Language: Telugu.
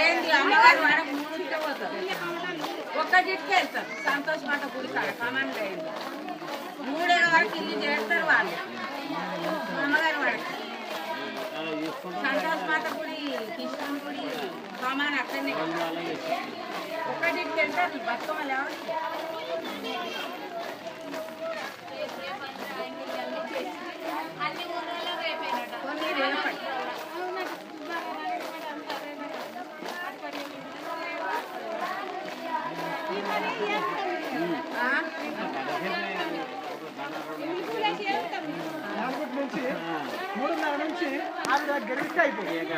ఏంటి అమ్మగారు వాడకు 3కే పోతారు, ఒక్కటికే వెళ్తారు. సంతోష్ మాట గుడి కాడ కమాండ్ అయింది 3 వరకు ఇల్లు చేస్తారు వాళ్ళు. అమ్మగారు వాడకు సంతోష్ మాట గుడి, కృష్ణం గుడి, కమాన్ అక్కడనే ఒక్కటికి వెళ్తారు. బతుకమ్మ లేవాలి కొన్ని రేపటి నుంచి 3:30 నుంచి 6 గడిస్తే అయిపోయింది.